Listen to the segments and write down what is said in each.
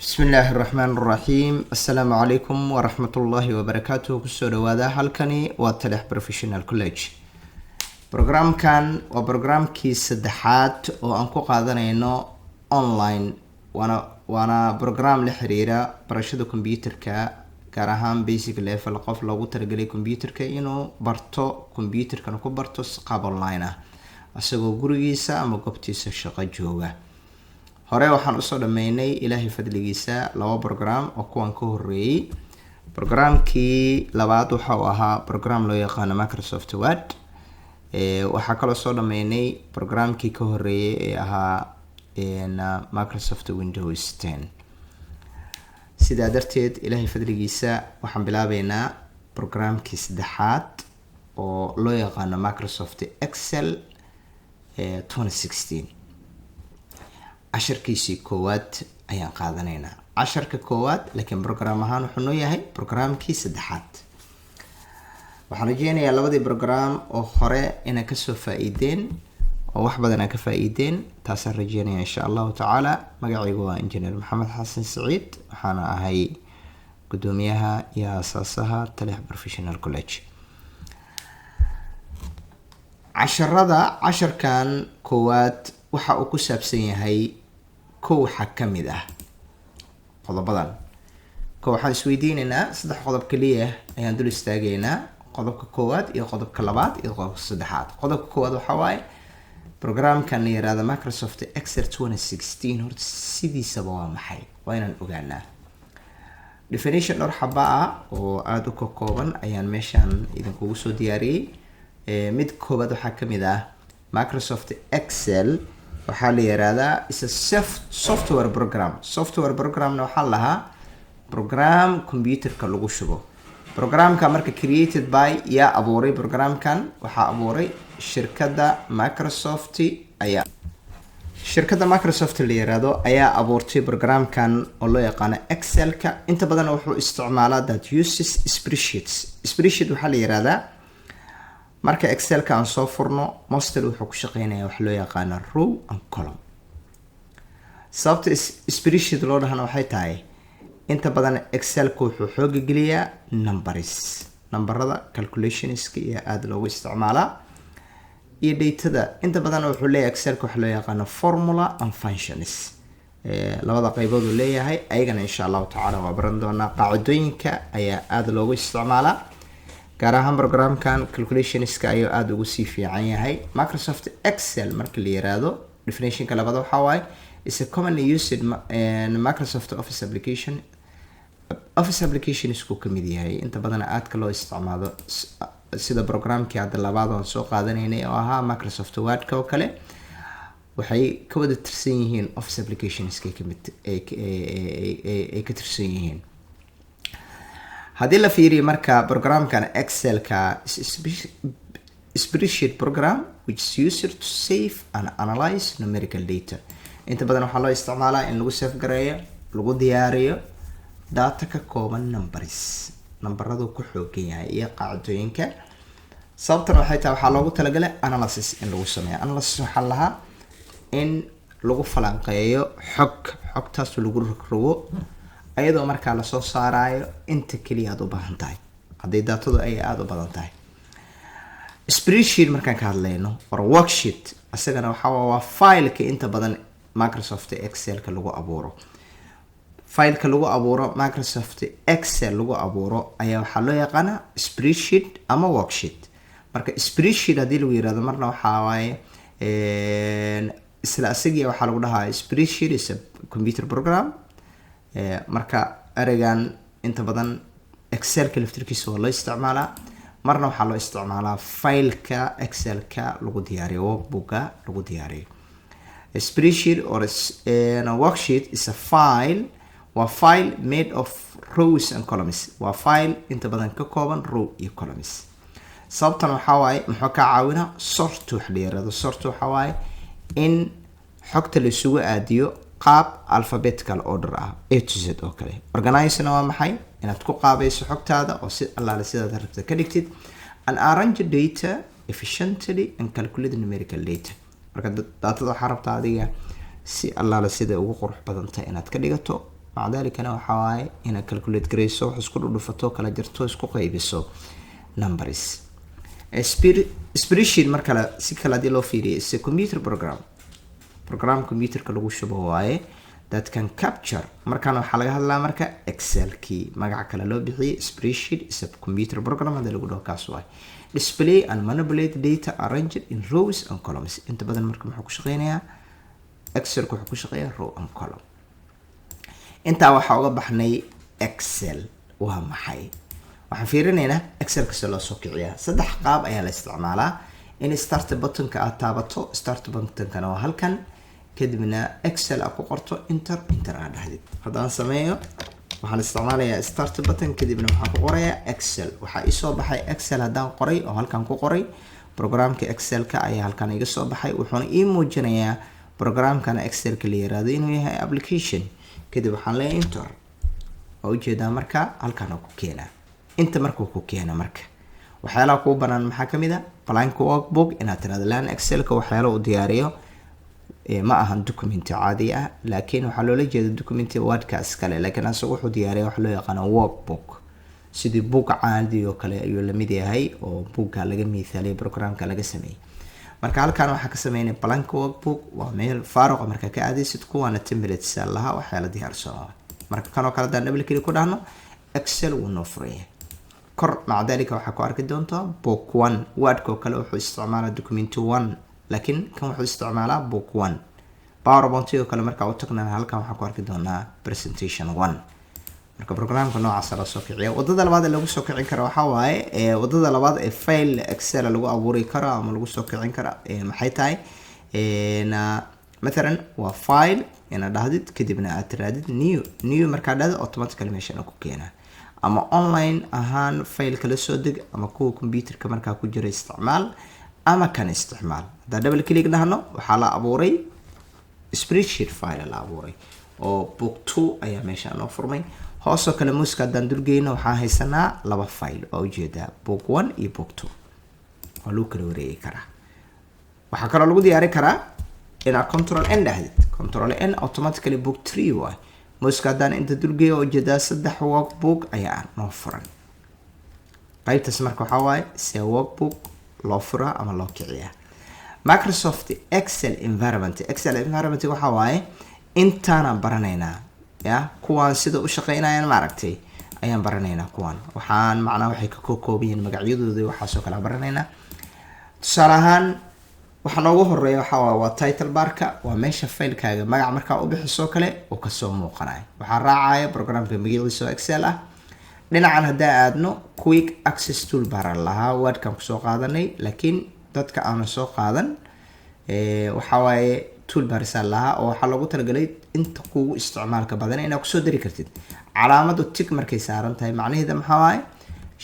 بسم الله الرحمن الرحيم. السلام عليكم ورحمة الله وبركاته. كسو دوادا halkani waa Taleex Professional College. Programkan waa programkii saddexaad oo aan ku qaadanayno online waana program la xiriira barashada computerka gaar ahaan basic level qof loogu talagalay computerka inuu barto computerka ku barto qaab online ah asagoo gurigiisa ama goobtiisa shaqo jooga. hore waxaan usoo dhameynay ilaahay fadligiisa laba program oo kuwan ka horeeyay. Programkii labaad waxa uu ahaa program loo yaqaan Microsoft Word. waxaa kaloo soo dhameynay programkii ka horeeyay ee ahaa Microsoft Windows 10. sidaa darteed ilaahay fadligiisa waxaan bilaabeynaa programkii saddexaad oo loo yaqaan Microsoft Excel 2016. casharkiisii koowaad ayaan qaadanaynaa. casharka koowaad laakiin program ahaan wuxuu noo yahay programkii saddexaad. waxaan rajeynayaa labadii program oo hore inay kasoo faa'iideen oo wax badan ka faa'iideen. taasaan rajeynayaa insha allahu tacaala. magacaygu waa engineer maxamed xasan saciid, waxaana ahay gudoomiyaha iyo aasaasaha Taleex Professional College. casharkan koowaad waxa uu ku saabsan yahay waxa kamid ah qodobadan. waxaan isweydiinaynaa saddex qodob kaliya ayaan dul istaagaynaa. qodobka koowaad iyo qodobka labaad iyo qodobka saddexaad. qodobka koowaad waxa waaye programkan la yiraahdo Microsoft Excel 2016 horta sidiisaba waa maxay? waa inaan ogaanaa. definition dhowr xaba ah oo aad u kooban ayaan meeshaan idinkugu soo diyaariyay. mid koowaad waxaa kamid ah Microsoft Excel waxaa la yiraahdaa is a software program. software programna waxaa lahaa program computerka lagu shubo. programka marka created by yaa abuuray. programkan waxaa abuuray shirkadda Microsoft la yiraahdo ayaa abuurtay programkan oo loo yaqaan Excelka. inta badan wuxuu isticmaalaa that uses spreadsheets. spreadsheet waxaa la yiraahdaa marka Excelka aan soo furno mostly wuxuu ku shaqeynayaa wax loo yaqaan row and column. sababta spreadsheet loo dhahana waxay tahay inta badan Excelka wuxuu xoog geliyaa numberada calculationska iyo aad loogu isticmaalaa iyo datada. inta badan wuxuu leeyahay Excelka wax loo yaqaan formula and functions. labada qaybood uu leeyahay. ayagana insha Allah taala waa baran doonaa. qaacidooyinka ayaa aad loogu isticmaalaa gaar ahaan programkan calculationska ayuu aad ugu sii fiican yahay. Microsoft Excel marka la yiraahdo definitionka labaad waxa waaye is a commonly used Microsoft Office application. Office application isku kamid yahay inta badan aadka loo isticmaalo sida programkii hadda labaad oo soo qaadanaynay oo ahaa Microsoft Word oo kale. waxay ka wada tirsan yihiin office applicationska ay ka tirsan yihiin. haddii la fiiriyo marka programkan Excelka spreadsheet program which is used to save and analyze numerical data. inta badan waxaa loo isticmaalaa in lagu save gareeyo lagu diyaariyo data ka kooban numberadu ku xoogan yahay iyo qaacidooyinka. sababtan waxay tahay waxaa loogu talagalay analysis in lagu sameeyo. analysis waxaa lahaa in lagu falanqeeyo xogtaas lagu rogrogo ayadoo markaa la soo saarayo inta kaliya aad u baahan tahay haddii datadu ay aad u badan tahay. spreadsheet markaan ka hadlayno or worksheet asagana waa fileka inta badan Microsoft Excelka lagu abuuro. fileka lagu abuuro Microsoft Excel lagu abuuro ayaa waxaa loo yaqaanaa spreadsheet ama worksheet. marka spreadsheet haddii lagu yiraahdo marna waxaa waaye isla asagii waxaa lagu dhahaa spreadsheet is a computer program. marka ereygan inta badan Excelka laftirkiisa waa loo isticmaalaa. marna waxaa loo isticmaalaa fileka Excelka lagu diyaariyo workbooka lagu diyaariyo. spreadsheet or worksheet is a file. waa file made of rows and columns. waa file inta badan ka kooban row iyo columns. sababtan waxaa waaye muxuu ka caawinaa sort wax la yiraahdo. sort waxaa waaye in xogta la isugu aadiyo qaab alphabetical order ah A to Z oo kale. organize waa maxay? inaad ku qaabayso xogtaada oo si allaale sidaad rabto ka dhigtid. and arrange data efficiently and calculate numerical data. marka datada waxaa rabtaa adiga si allaale sida ugu qurux badan tahay inaad ka dhigato مع ذلك أنا وحواي هنا calculate grayso وحسكول ودفتو كلا جرتو اسكو قيبسو numbers spreadsheet مركلا سيكلا دي لو فيري is a computer program computer كلو شبهواي that can capture markaan waxa laga hadlaa marka excel key magaca kale loo bixiyo spreadsheet is a computer program hada lagu dhaho kaas waay display and manipulate data arranged in rows and columns inta badan marka wuxuu ku shaqeynayaa excel ku wuxuu ku shaqeeyaa row and column inta waxa uga baxnay excel waa maxay waxaan fiirinaynaa excel ka soo soo kiciyaa saddex qaab ayaa la isticmaalaa in start button ka aad taabato start button kana waa halkan kadibna excel aku qorto enter aad dhahdid hadaan sameeyo waxaan isticmaalayaa start button kadibna waxaan ku qorayaa excel waxa ii soo baxay excel hadaan qoray oo halkan ku qoray programka excel ka ayaa halkan iga soo baxay wuxuuna ii muujinayaa programkana excel ka la yiraahdo inuu yahay application kadib waxaan leeyahay enter oo jeedaa marka halkan ku keenaa inta markuu ku keeno marka waxyaalaha ku banaan maxaa kamid ah blank workbook inaad tiraahdo laan excel ka waxyaalaha u diyaariyo ma ahan document caadi ah laakiin waxa loo jeedaa document word ka iskale laakiin asagu wuxuu diyaariyaa wax loo yaqaan workbook sidii book caadi oo kale ayuu la mid yahay oo bookga laga miisaaliyo programka laga sameeyay marka halkan waxa ka sameeynay blank workbook waa meel faaruq marka ka aadaysid kuwana templates laha waxyaala diyaarsan marka kanoo kala daan double click ku dhahno excel uu noo furay kor maca dalika waxa ku arki doontaa book 1 word ko kale wuxuu isticmaalaa document 1 laakiin kan wuxuu isticmaalaa book 1 PowerPoint oo kale marka uu tagna halkan waxa ku arki doonaa presentation 1 marka programka noocaas la soo kiciyo wadada labaad ee lagu soo kicin karo waxa waaye wadada labaad ee file excel lagu abuuri karo ama lagu soo kicin karo maxay tahay مثلا waa file ina dhahdid kadibna aad tiraadid new marka dhahdo automatically meesha ku keena ama online ahaan file kala soo deg ama kuwa computerka marka ku jira isticmaal ama kan isticmaal hada double click dhahno waxa la abuuray spreadsheet file la abuuray oo book 2 ayaa meesha noo furmay hoosoo kale muuska hadaan durgeyno waxaan haysanaa laba file oo ujeeda book 1 iyo book 2 oo loo kala wareegi karaa waxa kale lagu diyaari karaa ina control n dhahdid control n automatically book 3 waa muuska hadaan inta durgeeyo oo ujeeda saddex workbook ayaa noo furan qaybtaas marka waxa waaye si workbook loo furaa ama loo kiciyaa Microsoft Excel environment waxa waaye intaana baranaynaa ya kuwan sida u shaqeynayaan ma aragtay ayaan baranaynaa kuwan waxaan macnaa waxay ka kooban magacyadooda waxa soo kala baranaynaa tusaale ahaan waxa noogu horeeya waxa waa title barka waa meesha filekaaga magac marka u bixiso kale oo ka soo muuqanay waxa raacaya programka magaciisa Excel ah dhinacan hadaa aadno quick access toolbar lahaa wordkan ku soo qaadanay laakiin dadka aan soo qaadan waxa waaye toolbar lahaa oo waxa lagu talagalay inta kugu isticmaalka badan inaad ku soo dari kartid calaamadu tick markay saaran tahay macnaheedu maxaa waaye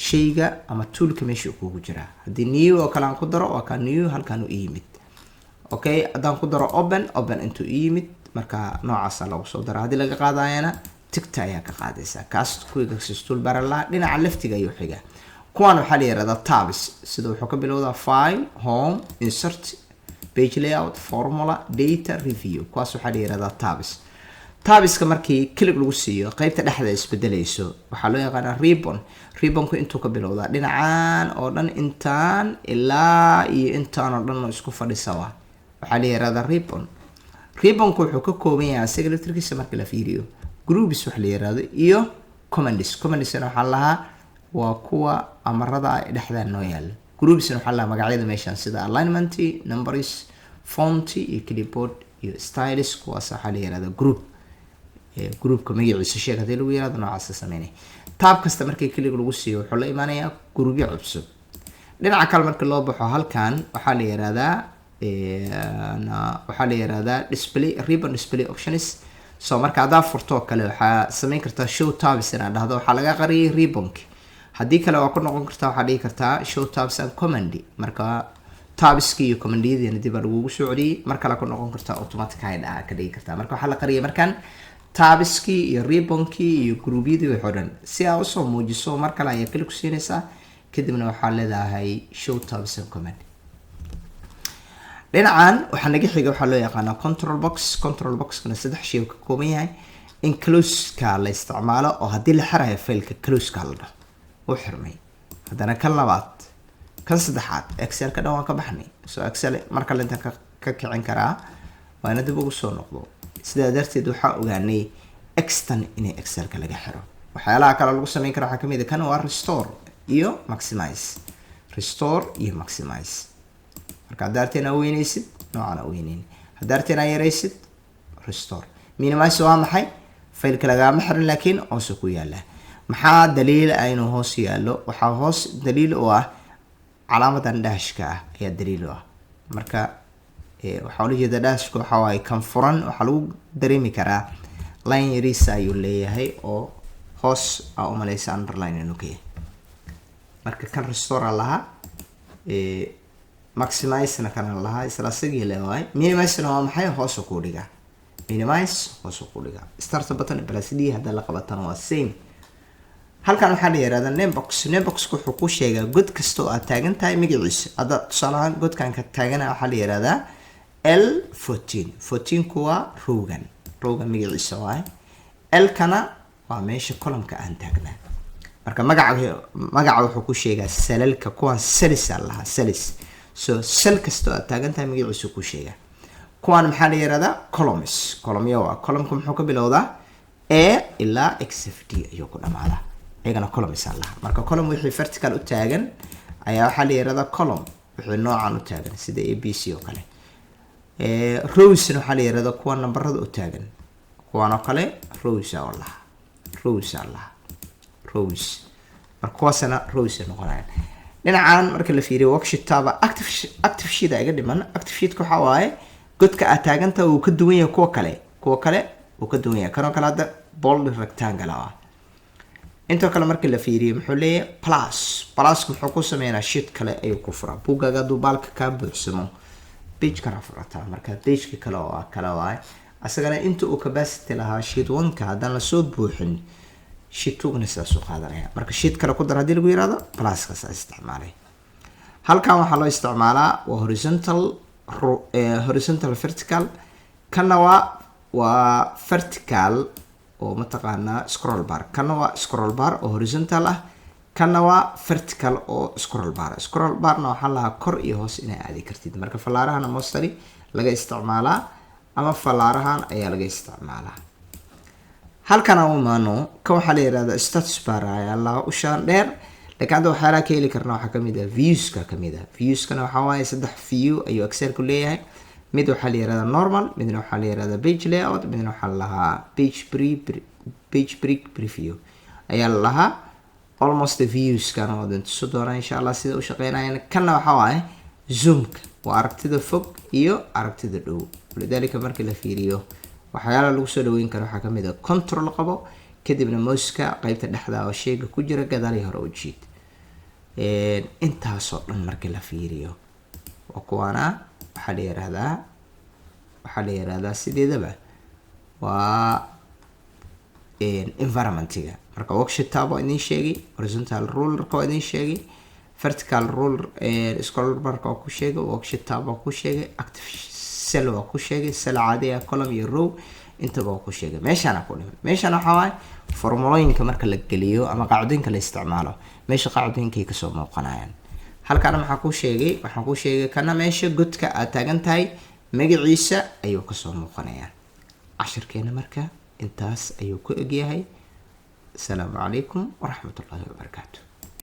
shayga ama toolka meesha kugu jira hadii new oo kale aan ku daro waa ka new halkan u yimid okay hadaan ku daro open into yimid marka noocaas lagu soo daro hadii laga qaadayana tigta ayaa ka qaadaysa kaas quick access toolbar la dhinaca leftiga iyo xiga kuwan waxa la yiraahdaa tabs sida wuxuu ka bilowdaa file home insert page layout formula data review kuwaas waxa la yiraahdaa tabska markii click lagu siiyo qaybta dhexda isbedelayso waxa loo yaqaan ribbon ku intuu ka bilowdaa dhinacaan oo dhan intaan ilaa iyo intaan oo dhan isku fadhisaa waxa la yiraahdaa ribbon ku wuxuu ka kooban yahay secretary-giisa marka la fiiriyo groups waxa la yiraahdo iyo commands waxa lahaa waa kuwa amarada ay dhexdaan noo yaal groups waxa la magacyada meeshan sida alignment numbers font iyo clipboard iyo styles kuwaas waxa la yiraahdaa groupka magaciisa sheeg hadii lagu yiraahdo noocaas sameynay tab kasta markii click lagu siiyo wuxuu la imaanayaa groupyo cusub dhinaca kale marka loo baxo halkan waxa la yiraahdaa ribbon display options soo marka aad furto kale waxa sameyn kartaa show tabs ina dhahdo waxa laga qariyay ribbonki hadii kale waa ku noqon kartaa waxa dhigi kartaa show tabs and command marka tabski iyo commandiyada dib lagu soo celiyay marka la ku noqon kartaa automatic ay dhaca ka dhigi kartaa marka waxa la qariyay markan tabski iyo ribbonki iyo groupyada way xoran si aad u soo muujiso marka la ay click siinaysa kadibna waxa leedahay show tabs and command dhinacan waxa naga xiga waxa loo yaqaan control box kana saddex shay ka kooban yahay in close-ka la isticmaalo oo haddii la xirayo faylka close-ka la dhaho uu xirmay. haddana kan labaad kan saddexaad excelka dhan waan ka baxnay. so excel marka la inta ka kicin karaa waa ina dib ugu soo noqdo. sidaa darteed waxaa ogaanay extan inay excelka laga xiro. waxyaalaha kale lagu sameyn karo waxaa kamid ah kan waa restore iyo maximize. restore iyo maximize marka hadda arteen weynaysid noocan weynayn, hadda arteen yaraysid restore. minimize waa maxay? faylka lagama xirin laakiin hoos ku yaala. maxaa daliil ah inuu hoos yaalo? waxaa hoos daliil u ah calaamadan dashka ah ayaa daliil u ah. marka waxaa la jeedaa dashka waxa waaye kan furan waxaa lagu dareemi karaa line yariisa ayuu leeyahay oo hoos aa umalaysa underline inuu ka yahay. marka kan restore lahaa maximize na kan lahaa isla sigii leeyahay. minimize waa maxay? hoos ku dhiga. minimize hoos ku dhiga. start button plus d hadda la qabatana waa same. halkan waxaa la yiraahdaa namebox. namebox wuxuu ku sheegaa god kasta oo aad taagan tahay magaciisa. hadda tusaale ahaan godkan ka taagana waxaa la yiraahdaa L14. 14 kuwa rowgan magaciisa waaye. L kana waa meesha column-ka aan taagnaa. marka magaca wuxuu ku sheegaa salalka kuwan cells allaha cells. so cell kasta oo aad taagan tahay magaciisa ku sheegaa. kuwan maxaa la yiraahdaa columns. column-yo waa column-ku muxuu ka bilowdaa A ilaa XFD ayuu ku dhamaadaa. ayagana columns allaha. marka column wixii vertical u taagan ayaa waxaa la yiraahdaa column. wixii noocan u taagan sida ABC oo kale. rows waxaa la yiraahdaa kuwa nambarada u taagan. kuwan oo kale rows allaha. rows allaha. rows. marka kuwaasna rows noqonayaan. dhinacan marka la fiiriyo worksheet tab active sheet ay dhiman. active sheet waxa waaye godka aad taaganta uu ka duwan yahay kuwa kale uu ka duwan yahay. kanoo kale hadda bold rectangle ah. inta kale marka la fiiriyo muxuu leeyahay plus muxuu ku sameeyaa sheet kale ayuu ku furaa. buugaaga dubalka ka buuxsamo page ka rafrata. marka page kale oo kala waay asagana inta uu capacity lahaa sheet 1 ka hadan la soo buuxin sheet 2 na soo qaadanaya. marka sheet kale ku dar hadii lagu yiraahdo plus ka sa isticmaalay. halkan waxaa loo isticmaalaa waa horizontal vertical. kana waa vertical oo mataqaana scroll bar. kana waa scroll bar oo horizontal ah. kana waa vertical oo scroll bar. scroll barna waxaa lahaa kor iyo hoos inay aadi kartid. marka falaarahana mostly laga isticmaalaa ama falaarahan ayaa laga isticmaalaa. halkan aan maano kan waxaa la yiraahdaa status bar ayaa la u shaan dheer. laakiin hadda waxaa la ka heli karnaa waxaa kamid ah views-ka kamid ah. views-kana waxaa waaye 3 view ayuu Excel ku leeyahay. mid waxaa la yiraahdaa normal, midna waxaa la yiraahdaa page layout, midna waxaa la lahaa page preview ayaa la lahaa. almost the views kana oo dhan soo doona insha Allah sida u shaqeynayaan. kana waxaa waaye zoom-ka waa aragtida fog iyo aragtida dhow. lidalika marka la fiiriyo waxyaalaha lagu soo dhaweyn karo waxaa kamid ah control qabo kadibna mouse-ka qaybta dhexda oo shayga ku jira gadaal hore u jiid. intaas oo dhan marka la fiiriyo waa kuwana waxaa la yiraahdaa sideedaba waa environment-iga. marka worksheet tab oo idin sheegay, horizontal ruler oo idin sheegay, vertical ruler scroll bar oo ku sheegay, worksheet tab oo ku sheegay, active cell oo ku sheegay, cell caadi ah, column iyo row intaba oo ku sheegay. meeshaan ku dhiman. meeshaan waxa waaye formulooyinka marka la geliyo ama qaacidooyinka la isticmaalo meesha qaacidooyinkay ka soo muuqanayaan. halkan waxaan ku sheegay kana meesha godka aad taagan tahay magaciisa ayuu ka soo muuqanayaa. cashirkeena marka intaas ayuu ku egyahay. السلام عليكم ورحمة الله وبركاته.